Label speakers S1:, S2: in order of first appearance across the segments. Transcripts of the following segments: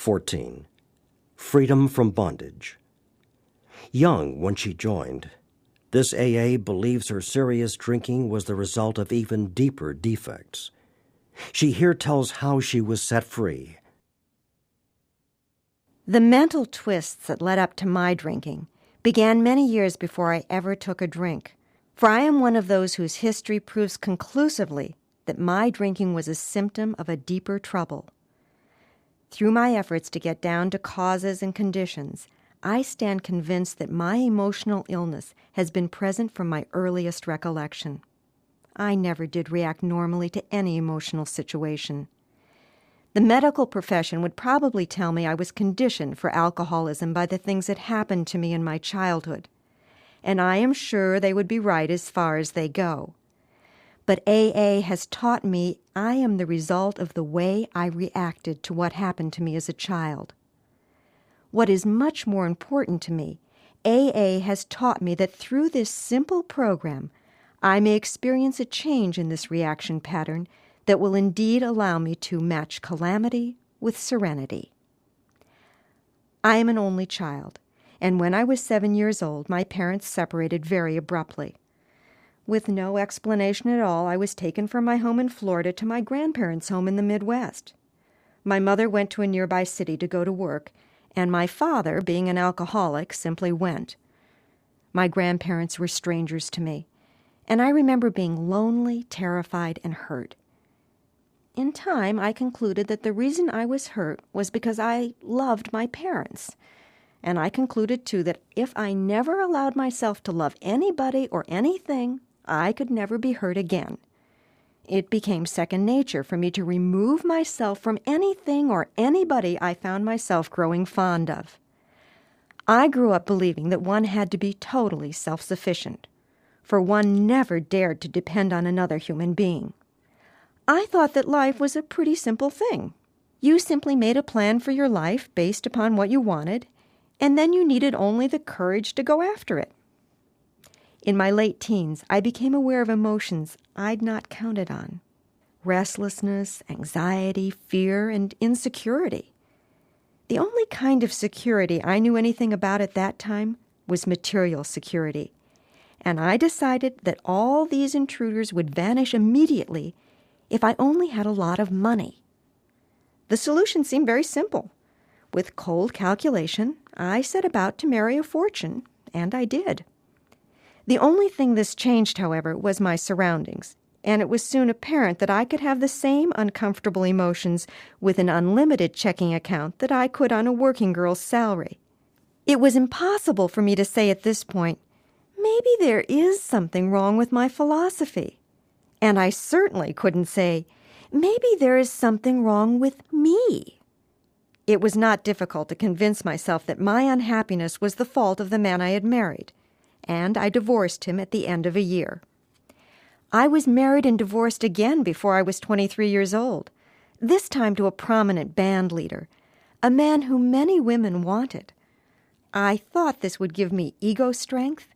S1: 14. Freedom from Bondage. Young when she joined, this AA believes her serious drinking was the result of even deeper defects. She here tells how she was set free.
S2: The mental twists that led up to my drinking began many years before I ever took a drink, for I am one of those whose history proves conclusively that my drinking was a symptom of a deeper trouble. Through my efforts to get down to causes and conditions, I stand convinced that my emotional illness has been present from my earliest recollection. I never did react normally to any emotional situation. The medical profession would probably tell me I was conditioned for alcoholism by the things that happened to me in my childhood, and I am sure they would be right as far as they go. But AA has taught me I am the result of the way I reacted to what happened to me as a child. What is much more important to me, AA has taught me that through this simple program, I may experience a change in this reaction pattern that will indeed allow me to match calamity with serenity. I am an only child, and when I was 7 years old, my parents separated very abruptly. With no explanation at all, I was taken from my home in Florida to my grandparents' home in the Midwest. My mother went to a nearby city to go to work, and my father, being an alcoholic, simply went. My grandparents were strangers to me, and I remember being lonely, terrified, and hurt. In time, I concluded that the reason I was hurt was because I loved my parents. And I concluded, too, that if I never allowed myself to love anybody or anything, I could never be hurt again. It became second nature for me to remove myself from anything or anybody I found myself growing fond of. I grew up believing that one had to be totally self-sufficient, for one never dared to depend on another human being. I thought that life was a pretty simple thing. You simply made a plan for your life based upon what you wanted, and then you needed only the courage to go after it. In my late teens, I became aware of emotions I'd not counted on. Restlessness, anxiety, fear, and insecurity. The only kind of security I knew anything about at that time was material security, and I decided that all these intruders would vanish immediately if I only had a lot of money. The solution seemed very simple. With cold calculation, I set about to marry a fortune, and I did. The only thing this changed, however, was my surroundings, and it was soon apparent that I could have the same uncomfortable emotions with an unlimited checking account that I could on a working girl's salary. It was impossible for me to say at this point, maybe there is something wrong with my philosophy. And I certainly couldn't say, maybe there is something wrong with me. It was not difficult to convince myself that my unhappiness was the fault of the man I had married, and I divorced him at the end of a year. I was married and divorced again before I was 23 years old, this time to a prominent band leader, a man whom many women wanted. I thought this would give me ego strength,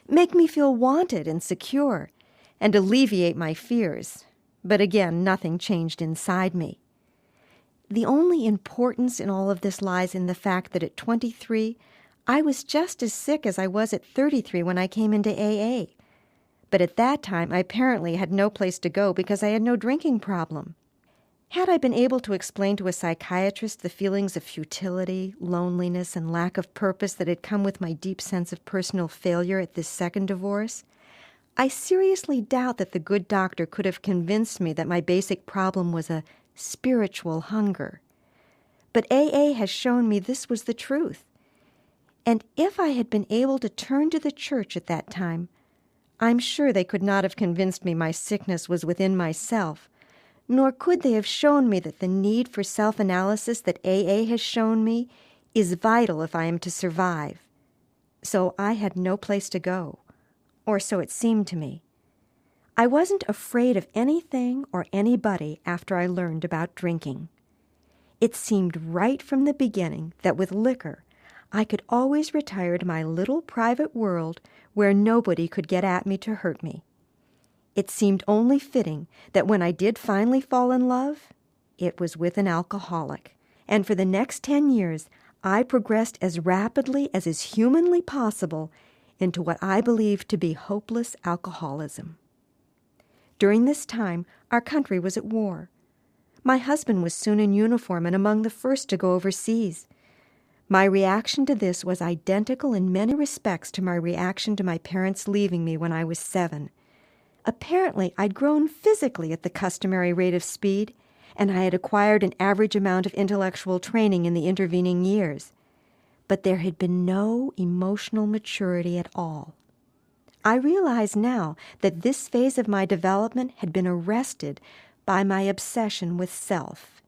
S2: make me feel wanted and secure, and alleviate my fears. But again, nothing changed inside me. The only importance in all of this lies in the fact that at 23, I was just as sick as I was at 33 when I came into AA. But at that time, I apparently had no place to go because I had no drinking problem. Had I been able to explain to a psychiatrist the feelings of futility, loneliness, and lack of purpose that had come with my deep sense of personal failure at this second divorce, I seriously doubt that the good doctor could have convinced me that my basic problem was a spiritual hunger. But AA has shown me this was the truth. And if I had been able to turn to the church at that time, I'm sure they could not have convinced me my sickness was within myself, nor could they have shown me that the need for self-analysis that AA has shown me is vital if I am to survive. So I had no place to go, or so it seemed to me. I wasn't afraid of anything or anybody after I learned about drinking. It seemed right from the beginning that with liquor, I could always retire to my little private world where nobody could get at me to hurt me. It seemed only fitting that when I did finally fall in love, it was with an alcoholic, And for the next 10 years, I progressed as rapidly as is humanly possible into what I believed to be hopeless alcoholism. During this time, our country was at war. My husband was soon in uniform and among the first to go overseas. My reaction to this was identical in many respects to my reaction to my parents leaving me when I was 7. Apparently, I'd grown physically at the customary rate of speed, and I had acquired an average amount of intellectual training in the intervening years. But there had been no emotional maturity at all. I realize now that this phase of my development had been arrested by my obsession with self,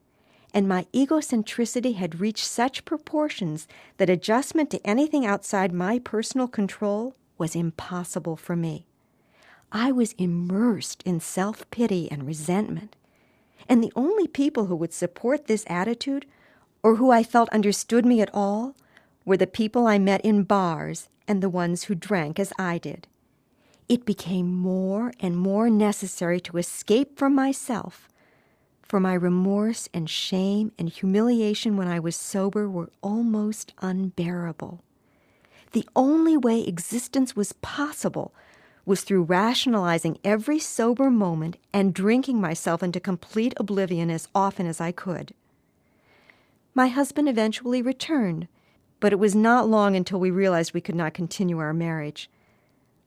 S2: and my egocentricity had reached such proportions that adjustment to anything outside my personal control was impossible for me. I was immersed in self-pity and resentment, and the only people who would support this attitude, or who I felt understood me at all, were the people I met in bars and the ones who drank as I did. It became more and more necessary to escape from myself, for my remorse and shame and humiliation when I was sober were almost unbearable. The only way existence was possible was through rationalizing every sober moment and drinking myself into complete oblivion as often as I could. My husband eventually returned, but it was not long until we realized we could not continue our marriage.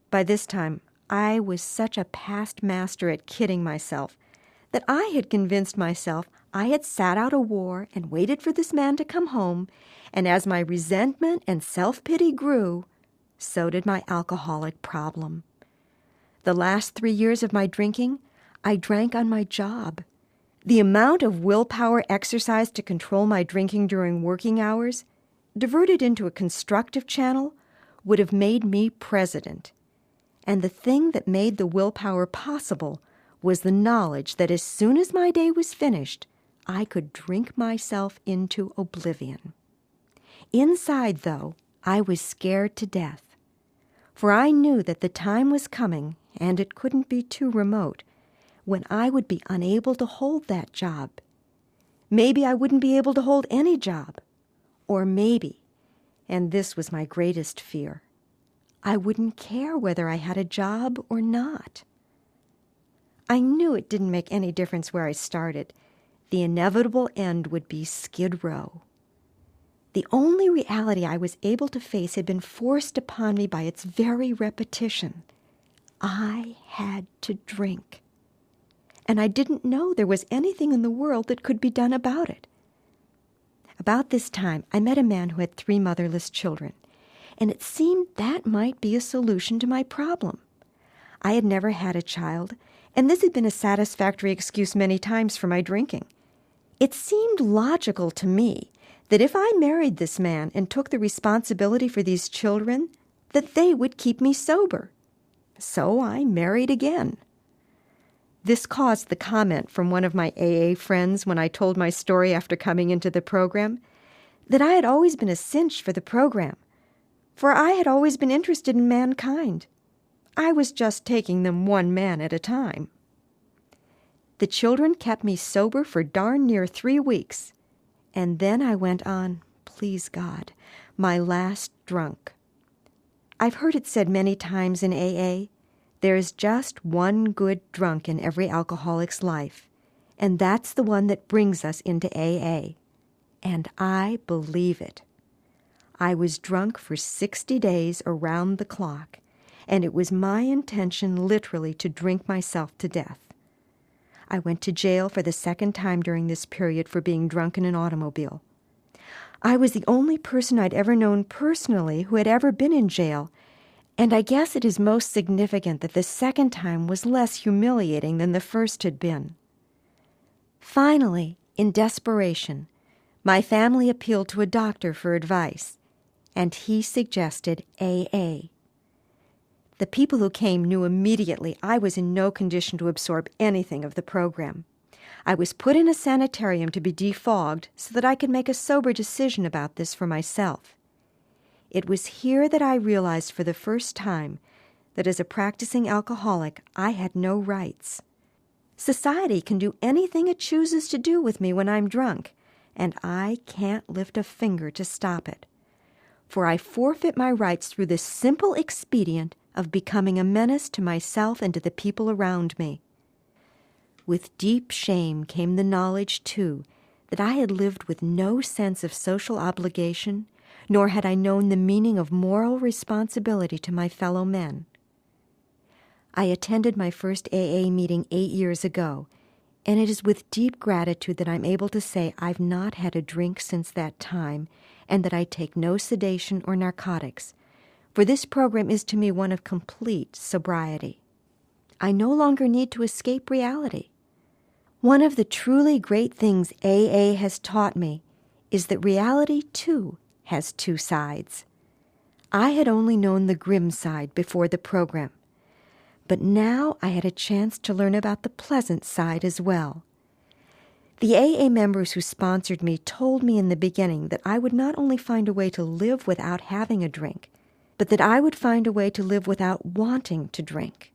S2: By this time, I was such a past master at kidding myself that I had convinced myself I had sat out a war and waited for this man to come home, and as my resentment and self-pity grew, so did my alcoholic problem. The last 3 years of my drinking, I drank on my job. The amount of willpower exercised to control my drinking during working hours, diverted into a constructive channel, would have made me president. And the thing that made the willpower possible was the knowledge that as soon as my day was finished, I could drink myself into oblivion. Inside, though, I was scared to death, for I knew that the time was coming, and it couldn't be too remote, when I would be unable to hold that job. Maybe I wouldn't be able to hold any job. Or maybe, and this was my greatest fear, I wouldn't care whether I had a job or not. I knew it didn't make any difference where I started. The inevitable end would be Skid Row. The only reality I was able to face had been forced upon me by its very repetition. I had to drink. And I didn't know there was anything in the world that could be done about it. About this time, I met a man who had 3 motherless children, and it seemed that might be a solution to my problem. I had never had a child, and this had been a satisfactory excuse many times for my drinking. It seemed logical to me that if I married this man and took the responsibility for these children, that they would keep me sober. So I married again. This caused the comment from one of my AA friends when I told my story after coming into the program, that I had always been a cinch for the program, for I had always been interested in mankind. I was just taking them one man at a time. The children kept me sober for darn near 3 weeks, and then I went on, please God, my last drunk. I've heard it said many times in AA, there is just one good drunk in every alcoholic's life, and that's the one that brings us into AA. And I believe it. I was drunk for 60 days around the clock, and it was my intention literally to drink myself to death. I went to jail for the 2nd time during this period for being drunk in an automobile. I was the only person I'd ever known personally who had ever been in jail, and I guess it is most significant that the 2nd time was less humiliating than the first had been. Finally, in desperation, my family appealed to a doctor for advice, and he suggested AA. The people who came knew immediately I was in no condition to absorb anything of the program. I was put in a sanitarium to be defogged so that I could make a sober decision about this for myself. It was here that I realized for the first time that as a practicing alcoholic, I had no rights. Society can do anything it chooses to do with me when I'm drunk, and I can't lift a finger to stop it. For I forfeit my rights through the simple expedient of becoming a menace to myself and to the people around me. With deep shame came the knowledge, too, that I had lived with no sense of social obligation, nor had I known the meaning of moral responsibility to my fellow men. I attended my first AA meeting 8 years ago, and it is with deep gratitude that I'm able to say I've not had a drink since that time, and that I take no sedation or narcotics, for this program is to me one of complete sobriety. I no longer need to escape reality. One of the truly great things AA has taught me is that reality, too, has two sides. I had only known the grim side before the program, but now I had a chance to learn about the pleasant side as well. The AA members who sponsored me told me in the beginning that I would not only find a way to live without having a drink, but that I would find a way to live without wanting to drink,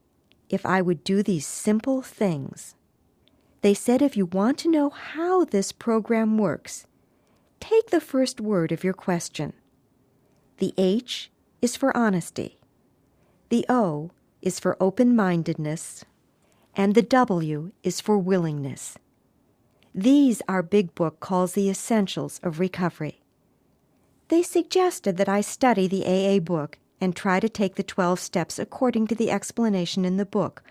S2: if I would do these simple things. They said if you want to know how this program works, take the first word of your question. The H is for honesty. The O is for open-mindedness. And the W is for willingness. These our big book calls the essentials of recovery. They suggested that I study the AA book and try to take the 12 steps according to the explanation in the book,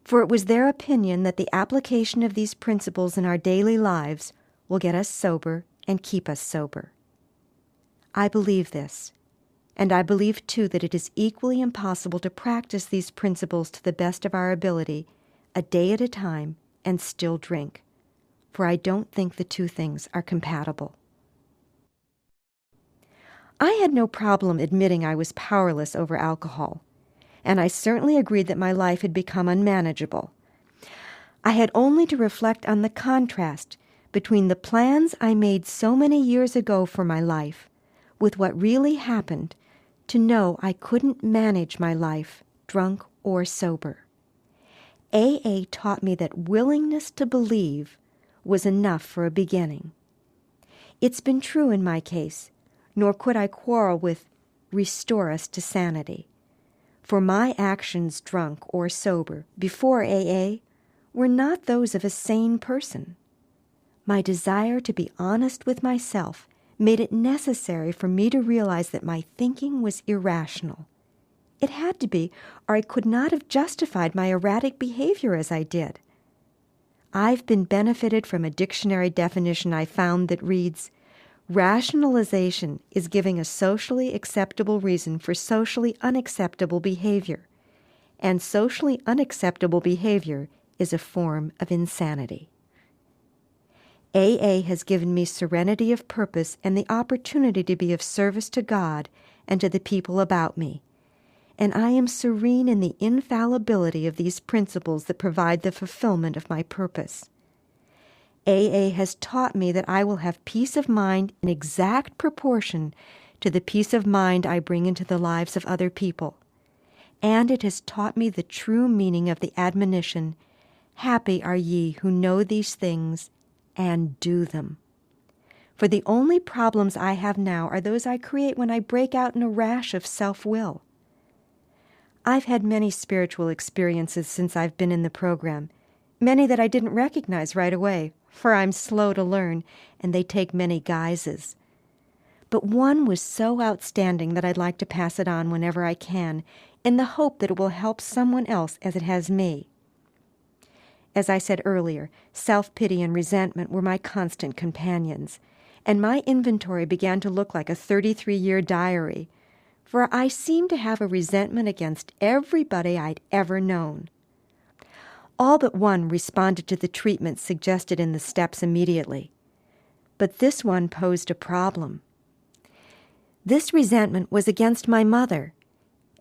S2: for it was their opinion that the application of these principles in our daily lives will get us sober and keep us sober. I believe this, and I believe, too, that it is equally impossible to practice these principles to the best of our ability, a day at a time, and still drink, for I don't think the two things are compatible. I had no problem admitting I was powerless over alcohol, and I certainly agreed that my life had become unmanageable. I had only to reflect on the contrast between the plans I made so many years ago for my life with what really happened to know I couldn't manage my life, drunk or sober. AA taught me that willingness to believe was enough for a beginning. It's been true in my case, nor could I quarrel with restore us to sanity. For my actions, drunk or sober, before AA, were not those of a sane person. My desire to be honest with myself made it necessary for me to realize that my thinking was irrational. It had to be, or I could not have justified my erratic behavior as I did. I've been benefited from a dictionary definition I found that reads, rationalization is giving a socially acceptable reason for socially unacceptable behavior, and socially unacceptable behavior is a form of insanity. AA has given me serenity of purpose and the opportunity to be of service to God and to the people about me, and I am serene in the infallibility of these principles that provide the fulfillment of my purpose. AA has taught me that I will have peace of mind in exact proportion to the peace of mind I bring into the lives of other people. And it has taught me the true meaning of the admonition, happy are ye who know these things and do them. For the only problems I have now are those I create when I break out in a rash of self-will. I've had many spiritual experiences since I've been in the program, many that I didn't recognize right away, for I'm slow to learn, and they take many guises. But one was so outstanding that I'd like to pass it on whenever I can, in the hope that it will help someone else as it has me. As I said earlier, self-pity and resentment were my constant companions, and my inventory began to look like a 33-year diary, for I seemed to have a resentment against everybody I'd ever known. All but one responded to the treatment suggested in the steps immediately. But this one posed a problem. This resentment was against my mother,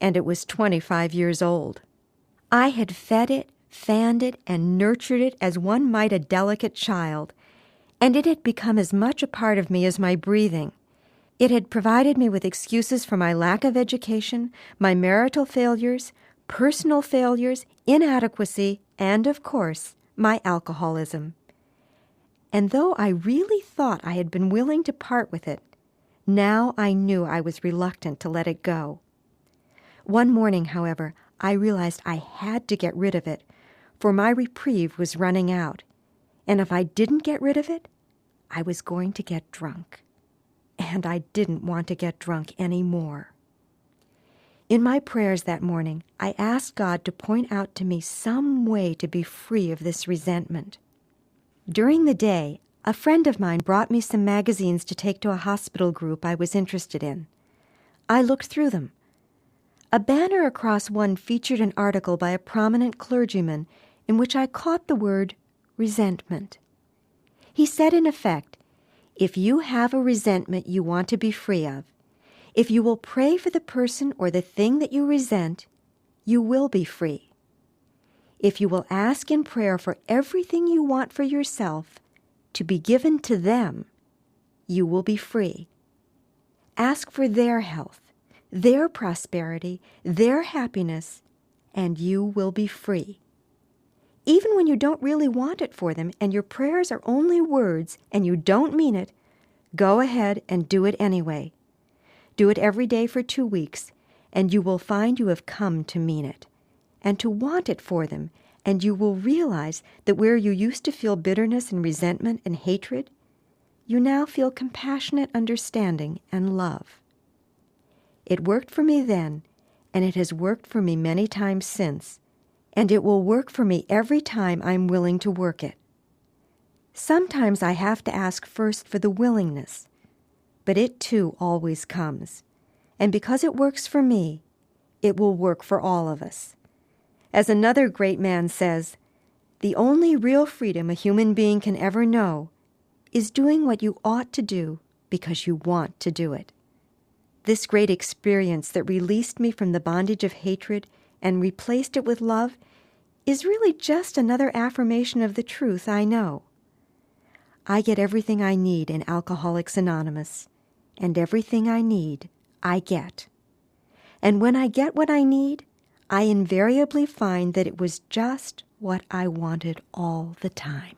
S2: and it was 25 years old. I had fed it, fanned it, and nurtured it as one might a delicate child, and it had become as much a part of me as my breathing. It had provided me with excuses for my lack of education, my marital failures, personal failures, inadequacy, and, of course, my alcoholism. And though I really thought I had been willing to part with it, now I knew I was reluctant to let it go. One morning, however, I realized I had to get rid of it, for my reprieve was running out. And if I didn't get rid of it, I was going to get drunk. And I didn't want to get drunk anymore. In my prayers that morning, I asked God to point out to me some way to be free of this resentment. During the day, a friend of mine brought me some magazines to take to a hospital group I was interested in. I looked through them. A banner across one featured an article by a prominent clergyman in which I caught the word resentment. He said in effect, if you have a resentment you want to be free of, if you will pray for the person or the thing that you resent, you will be free. If you will ask in prayer for everything you want for yourself to be given to them, you will be free. Ask for their health, their prosperity, their happiness, and you will be free. Even when you don't really want it for them and your prayers are only words and you don't mean it, go ahead and do it anyway. Do it every day for 2 weeks, and you will find you have come to mean it and to want it for them, and you will realize that where you used to feel bitterness and resentment and hatred, you now feel compassionate understanding and love. It worked for me then, and it has worked for me many times since, and it will work for me every time I'm willing to work it. Sometimes I have to ask first for the willingness, but it too always comes. And because it works for me, it will work for all of us. As another great man says, the only real freedom a human being can ever know is doing what you ought to do because you want to do it. This great experience that released me from the bondage of hatred and replaced it with love is really just another affirmation of the truth I know. I get everything I need in Alcoholics Anonymous, and everything I need, I get. And when I get what I need, I invariably find that it was just what I wanted all the time.